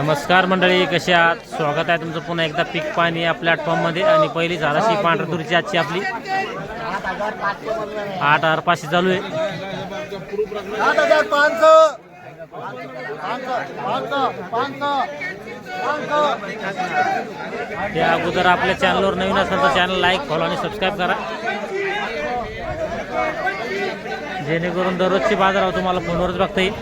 नमस्कार मंडळी, कसे आहात? स्वागत आहे तुमचं पुन्हा एकदा पीक पाणी या प्लॅटफॉर्ममध्ये. आणि पहिली झाडाची पांढऱ्या तुरीची आजची आपली 8,500 चालू आहे. 8,500 त्या अगोदर आपल्या चॅनलवर नवीन असेल तर चॅनल लाईक, फॉलो आणि सबस्क्राईब करा, जेणेकरून दररोजची बाजारभाव तुम्हाला फोनवरच बघता येईल.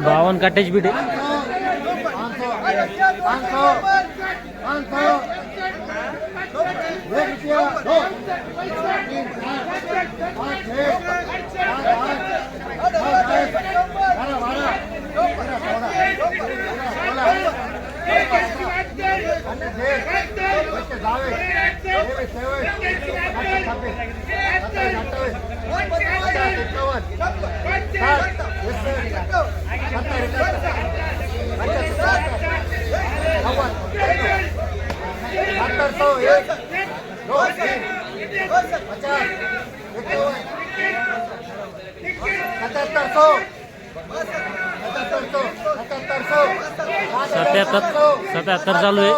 52 काटेज बीट आहे. 77 चालू आहे.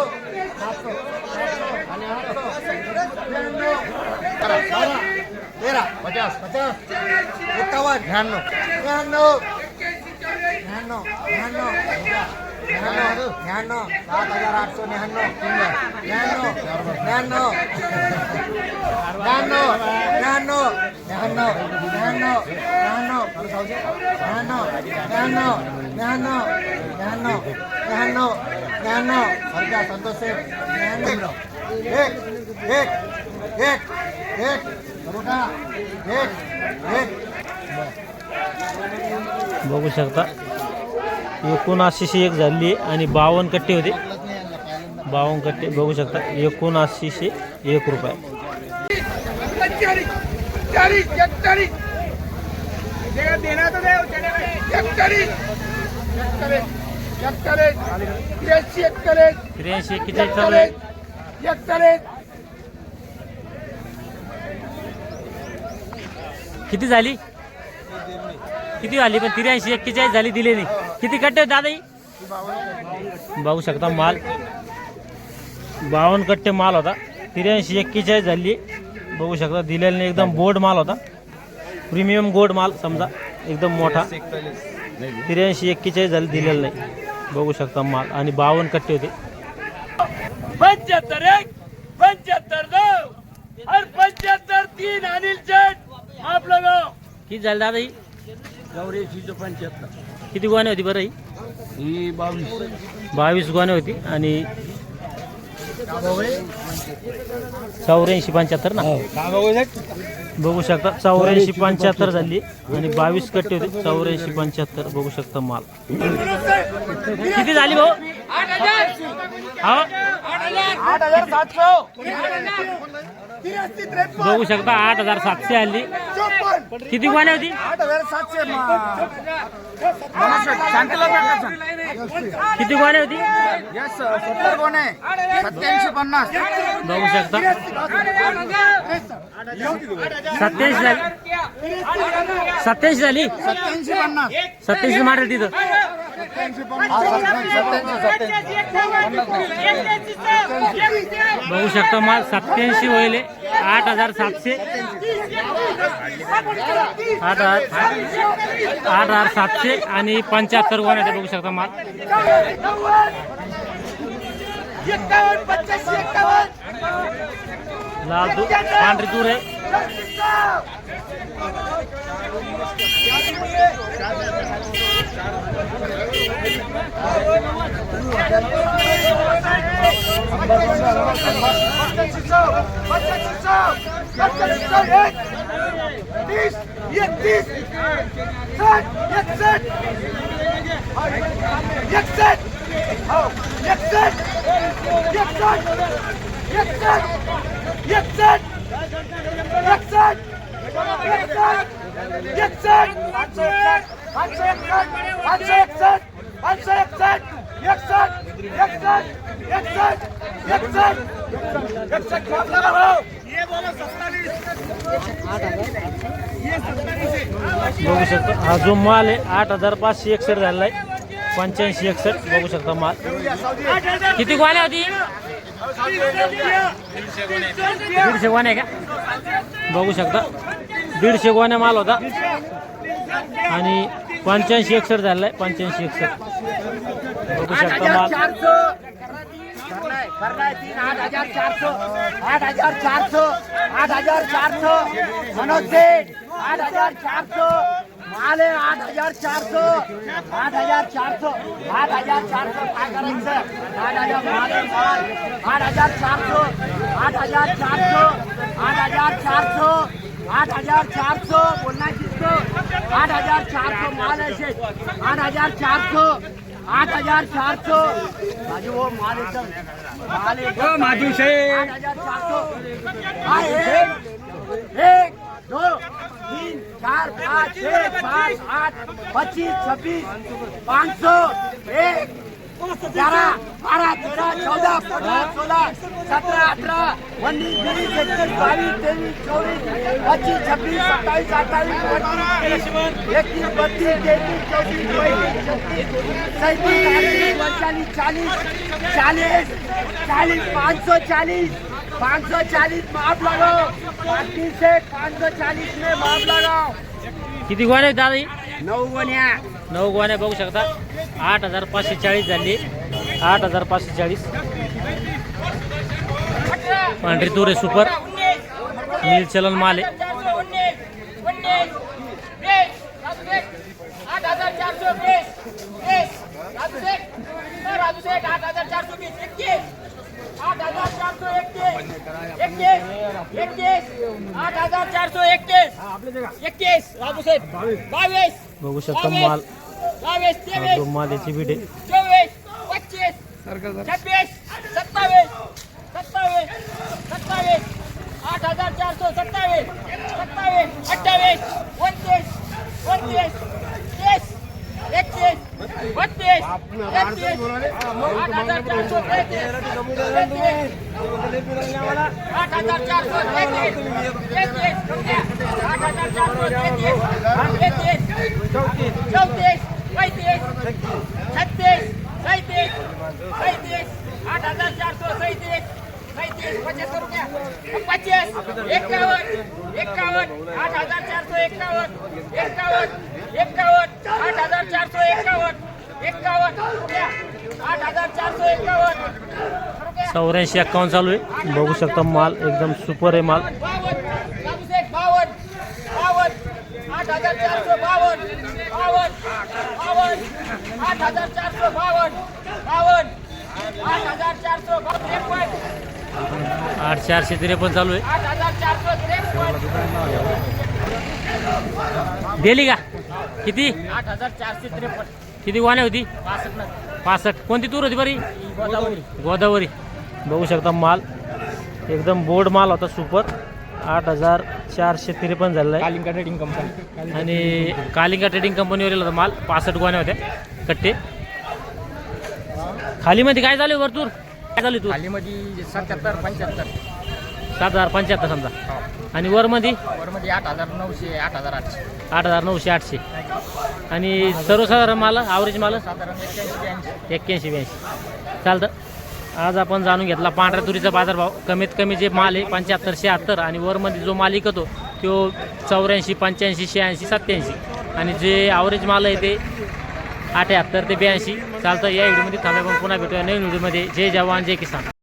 1 बघू शकता 7901 झाली आणि 52 कट्टे होते. 52 कट्टे बघू शकता. 7901 रुपये. किती झाली? किती झाली? पण 83 41 झाली, दिले नाही. किती कट्टे दादा? बघू शकता माल 52 कट्टे माल होता. 83 41 झाली. बघू शकता दिलेला नाही. एकदम बोर्ड माल होता, प्रीमियम गोल्ड माल समजा, एकदम मोठा. 83 41 झाली, दिलेला नाही. बघू शकता माल. आणि 52 कट्टे होते. 75 1 75 2 और 75 3 अनिल सेठ आप लोगों. किती झाली दादा ही? 75 किती गोणे होती बरं ही? 22 गोणे होती. आणि 84 75 ना. बघू शकता 84 75 झाली आणि 22 कट्टे होते. 84 75 बघू शकता माल. किती झाली भाऊ? 8,700 बघू शकता 8,700 आली. किती गोण्या होती? 8,700 किती गोण्या होती? 70 गोणे 8750. बघू शकता 87 झाली. 87 झाली. 8750 87 मारेल तिथं. बघू शकता माल 87 होईल. 8,700 8,700 आणि 75 गोण्या बघू शकता माल. 51 लाल पांढरी तूर आहे. बघू शकता हा जो माल आहे 8561 झालेला आहे 8561 बघू शकता माल. किती गोण्या होती? 150 गोण्या का? बघू शकता 150 गोण्या माल होता आणि 8561 झालेला आहे 8561 बघू शकता माल. 8,400 मनोज सेठ 8,400 माल आहे 8,400 8,400 8,400 काय करायचं 8,000 माल आहे माल 8,400 8,400 8,400 8,400 बोलना किसको 8,400 माल है शेठ 8,400 8,400 माजू वो माल एकदम माल एकदम माजू शेठ 8,400 एक 2 3 4 5 6 7 8 25 26 500 1 11 12 13 14 15 16 17 18 19 20 21 22 23 24 25 26 27 28 29 31 32 33 34 35 40 540 माफ लगाओ 35 से 540 में माफ लगाओ. किती गोण्या दादा ही? 9 गोण्या 9 गोण्या बघू शकता 8,540 झाली 8,540 पांढरी तुरे सुपर नील चलन माल आहे. 8,421 बघू शकता माल जो माल याची बीड आहे 24 25 26 27 27 27 8,427 27 28 29 29 30 31 32 चौऱ्याऐंशी 51 चालू आहे बघू शकता माल एकदम सुपर आहे माल. 8,453 चालू आहे. दिली का किती? 8,453 किती गोण्या होती? 65. कोणती तूर होती बरी? गोदावरी बघू शकता माल एकदम बोर्ड माल होता सुपर 8,453 झालेला आहे. कालिंगा ट्रेडिंग कंपनी आणि कालिंगा ट्रेडिंग कंपनीवर होता माल 65 गोण्या होत्या कट्टे. खालीमध्ये काय झालं वरतूर काय झाली तू? खालीमध्ये 77 75 7,075 समजा आणि वरमध्ये 8,900 8,800 8,900 800 आणि सर्वसाधारण माल ॲव्हरेज माल साधारण 81 82 चालतं. आज आपण जाणून घेतला पांढऱ्या तुरीचा बाजारभाव. कमीत कमी जे माल आहे 75 76 आणि वरमध्ये जो माल विकतो तो 84 85 86 87 आणि जे ॲव्हरेज माल आहे ते 78 ते 82 चालतं. या व्हिडिओमध्ये थांबा पण पुन्हा भेटूया नवीन व्हिडिओमध्ये. जय जवान जय किसान.